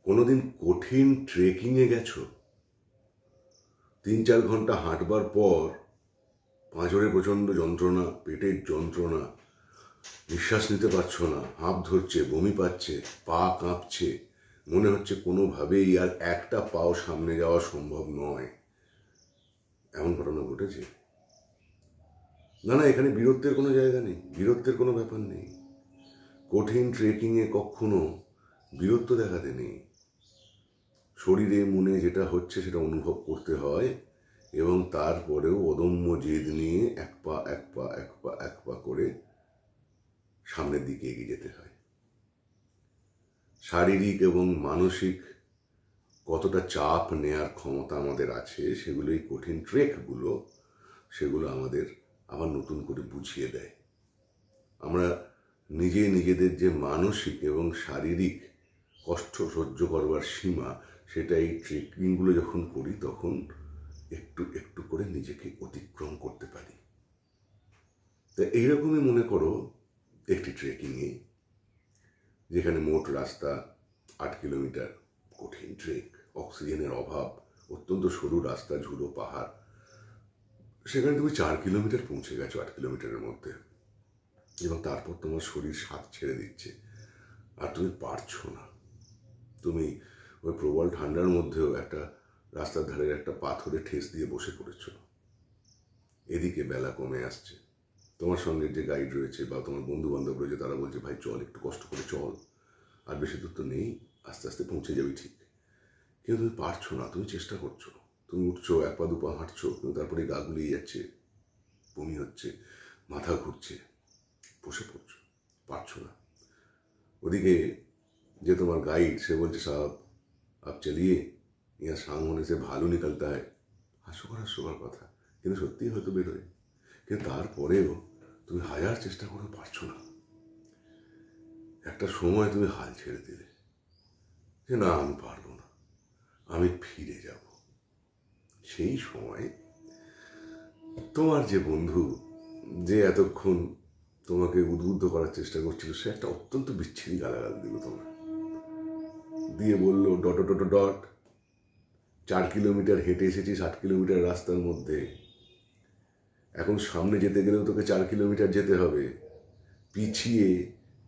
কোনোদিন কঠিন ট্রেকিংয়ে গেছো? 3-4 ঘন্টা হাঁটবার পর পাঁজরে প্রচণ্ড যন্ত্রণা, পেটের যন্ত্রণা, নিঃশ্বাস নিতে পারছো না, হাঁপ ধরছে, বমি পাচ্ছে, পা কাঁপছে, মনে হচ্ছে কোনোভাবেই আর একটা পাও সামনে যাওয়া সম্ভব নয়, এমন ঘটনা ঘটেছে? না না, এখানে বীরত্বের কোনো জায়গা নেই, বীরত্বের কোনো ব্যাপার নেই। কঠিন ট্রেকিংয়ে কখনো বীরত্ব দেখাতে নেই। শরীরে মনে যেটা হচ্ছে সেটা অনুভব করতে হয় এবং তারপরেও অদম্য জেদ নিয়ে এক পা করে সামনের দিকে এগিয়ে যেতে হয়। শারীরিক এবং মানসিক কতটা চাপ নেয়ার ক্ষমতা আমাদের আছে সেগুলো এই কঠিন ট্রেকগুলো সেগুলো আমাদের আবার নতুন করে বুঝিয়ে দেয়। আমরা নিজেদের যে মানসিক এবং শারীরিক কষ্ট সহ্য করবার সীমা সেটা এই ট্রেকিংগুলো যখন করি তখন একটু করে নিজেকে অতিক্রম করতে পারি। তা এইরকমই মনে করো একটি ট্রেকিংয়ে, যেখানে মোট রাস্তা 8 কিলোমিটার, কঠিন ট্রেক, অক্সিজেনের অভাব, অত্যন্ত সরু রাস্তা, ঝুড়ো পাহাড়, সেখানে তুমি 4 কিলোমিটার পৌঁছে গেছো 8 কিলোমিটারের মধ্যে, এবং তারপর তোমার শরীর স্বাদ ছেড়ে দিচ্ছে আর তুমি পারছো না। তুমি ওই প্রবল ঠান্ডার মধ্যেও একটা রাস্তার ধারের একটা পাথরে ঠেস দিয়ে বসে পড়েছ। এদিকে বেলা কমে আসছে, তোমার সঙ্গে যে গাইড রয়েছে বা তোমার বন্ধু বান্ধব রয়েছে তারা বলছে ভাই চল, একটু কষ্ট করে চল, আর বেশি দূর তো নেই, আস্তে আস্তে পৌঁছে যাবি ঠিক। কিন্তু তুমি পারছো না, তুমি চেষ্টা করছো, তুমি উঠছো, 1 পা 2 পা হাঁটছো, কিন্তু তারপরে গা গুলিয়ে যাচ্ছে, বমি হচ্ছে, মাথা ঘুরছে, বসে পড়ছো, পারছো না। ওদিকে যে তোমার গাইড সে বলছে সাহেব আপ চলিয়ে, ইয়া শাম হোনে সে ভালো নিকলতা হয়। হাস্যকর কথা, কিন্তু সত্যিই হয়তো বেরোয়। কিন্তু তারপরেও তুমি হাজার চেষ্টা করে পারছো না। একটা সময় তুমি হাল ছেড়ে দিলে যে না, আমি পারবো না, আমি ফিরে যাব। সেই সময় তোমার যে বন্ধু, যে এতক্ষণ তোমাকে উদ্বুদ্ধ করার চেষ্টা করছিল, সে একটা অত্যন্ত বিচ্ছিরি গালাগাল দিল তোমার, দিয়ে বলল ডট 4 কিলোমিটার হেঁটে এসেছিস 8 কিলোমিটার রাস্তার মধ্যে, এখন সামনে যেতে গেলেও তোকে 4 কিলোমিটার যেতে হবে,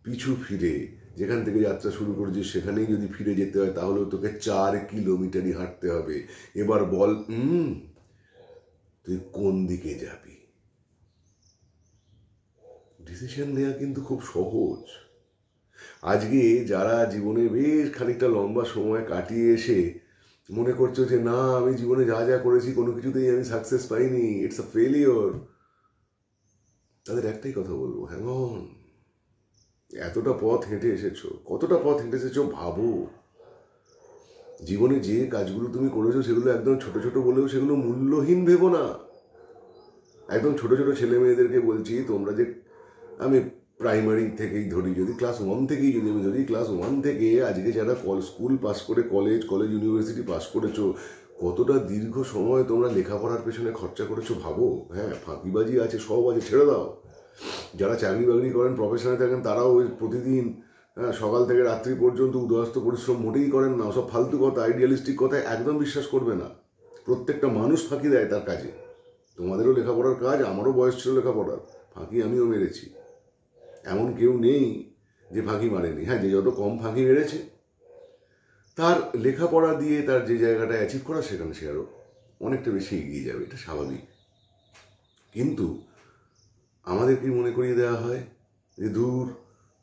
পিছু ফিরে যেখান থেকে যাত্রা শুরু করেছিস সেখানেই যদি ফিরে যেতে হয় তাহলেও তোকে 4 কিলোমিটারই হাঁটতে হবে। এবার বল তুই কোন দিকে যাবি? ডিসিশন নেওয়া কিন্তু খুব সহজ। আজকে যারা জীবনে বেশ খানিকটা লম্বা সময় কাটিয়ে এসে মনে করছো যে না, আমি জীবনে যা যা করেছি কোনো কিছুতেই আমি সাকসেস পাইনি, ইটস আ ফেলিওর, তাদের একটাই কথা বলবো, হ্যাং অন। এতটা পথ হেঁটে এসেছো, কতটা পথ হেঁটে এসেছো ভাবো। জীবনে যে কাজগুলো তুমি করেছো সেগুলো একদম ছোট ছোট বলেও সেগুলো মূল্যহীন ভেবো না। একদম ছোট ছোট ছেলে মেয়েদেরকে বলছি, তোমরা যে, আমি প্রাইমারি থেকেই ধরি, যদি ক্লাস 1 থেকেই যদি আমি ধরি, ক্লাস 1 থেকে আজকে যারা স্কুল পাস করে কলেজ ইউনিভার্সিটি পাস করেছো, কতটা দীর্ঘ সময় তোমরা লেখাপড়ার পেছনে খরচা করেছো ভাবো। হ্যাঁ, ফাঁকিবাজি আছে, সব আছে, ছেড়ে দাও। যারা চাকরি বাকরি করেন, প্রফেশনে থাকেন, তারাও ওই প্রতিদিন সকাল থেকে রাত্রি পর্যন্ত উদয়াস্ত পরিশ্রম মোটেই করেন না। সব ফালতু কথা, আইডিয়ালিস্টিক কথায় একদম বিশ্বাস করবে না। প্রত্যেকটা মানুষ ফাঁকি দেয় তার কাজে। তোমাদেরও লেখাপড়ার কাজ, আমারও বয়স ছিল লেখাপড়ার, ফাঁকি আমিও মেরেছি। এমন কেউ নেই যে ফাঁকি মারেনি। হ্যাঁ, যে যত কম ফাঁকি মেরেছে তার লেখাপড়া দিয়ে তার যে জায়গাটা অ্যাচিভ করা, সেখানে সে আরও অনেকটা বেশি এগিয়ে যাবে, এটা স্বাভাবিক। কিন্তু আমাদের কি মনে করিয়ে দেওয়া হয় যে দূর,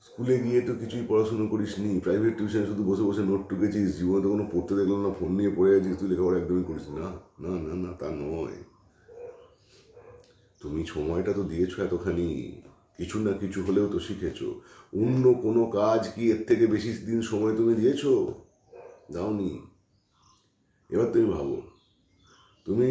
স্কুলে গিয়ে তো কিছুই পড়াশুনো করিস নি, প্রাইভেট টিউশন শুধু বসে বসে নোট টুকেছিস, জীবনে তো কোনো পড়তে দেখলাম না, ফোন নিয়ে পড়ে আছিস, তুই লেখাপড়া একদমই করিস না। না না না, তা নয়। তুমি সময়টা তো দিয়েছো এতখানি, কিছু না কিছু হলেও তো শিখেছো। অন্য কোনো কাজ কি এর থেকে বেশি দিন সময় তুমি দিয়েছো? দাওনি। এবার তুমি ভাবো, তুমি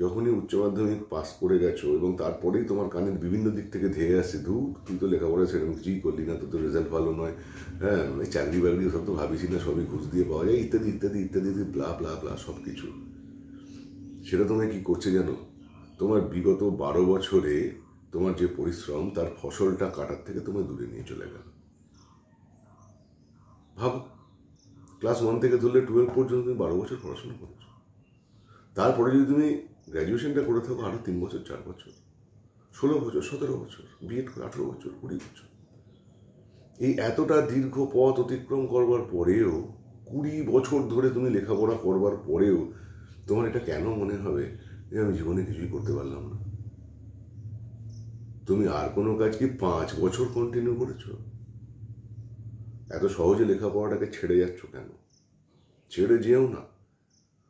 যখনই উচ্চ মাধ্যমিক পাস করে গেছো এবং তারপরেই তোমার কানের বিভিন্ন দিক থেকে ধেয়ে আসছে, ধূর তুই তো লেখাপড়া সেরকম কিছুই করলি না, তোর তো রেজাল্ট ভালো নয়, হ্যাঁ চাকরি বাকরি সব তো ভাবিস না, সবই ঘুষ দিয়ে পাওয়া যায়, ইত্যাদি ইত্যাদি ইত্যাদি ব্লা ব্লা ব্লা সব কিছু। সেটা তোমায় কি করছে জানো? তোমার বিগত 12 বছরে তোমার যে পরিশ্রম, তার ফসলটা কাটার থেকে তোমায় দূরে নিয়ে চলে গেল। ভাবো, ক্লাস 1 থেকে ধরলে 12 পর্যন্ত তুমি 12 বছর পড়াশোনা করেছো। তারপরে যদি তুমি গ্র্যাজুয়েশনটা করে থাকো আরও 3 বছর 4 বছর, 16 বছর 17 বছর, বিএড করে 18 বছর 20 বছর, এই এতটা দীর্ঘ পথ অতিক্রম করবার পরেও 20 বছর ধরে তুমি লেখাপড়া করবার পরেও তোমার এটা কেন মনে হবে যে আমি জীবনে কিছুই করতে পারলাম না? তুমি আর কোনো কাজ কি 5 বছর কন্টিনিউ করেছো? এত সহজে লেখাপড়াটাকে ছেড়ে যাচ্ছ কেন? ছেড়ে যেও না।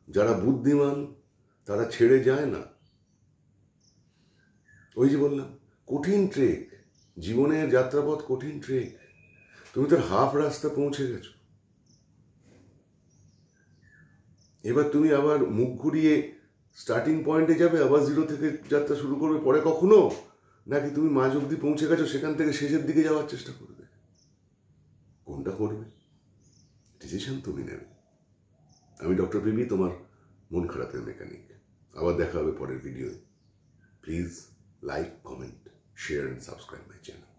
যারা বুদ্ধিমান তারা ছেড়ে যায় না। ওই যে বললাম, কঠিন ট্রেক, জীবনের যাত্রাপথ কঠিন ট্রেক। তুমি তো হাফ রাস্তা পৌঁছে গেছো, এবার তুমি আবার মুখ ঘুরিয়ে স্টার্টিং পয়েন্টে যাবে, আবার 0 থেকে যাত্রা শুরু করবে পরে কখনো, নাকি তুমি মাঝ অব্দি পৌঁছে গেছো সেখান থেকে শেষের দিকে যাওয়ার চেষ্টা করবে? কোনটা করবে? ডিসিশন তুমি নেবে। আমি ডক্টর পিবি, তোমার মন খারাপের মেকানিক। আবার দেখা হবে পরের ভিডিওতে। Please like, comment, share and subscribe my channel.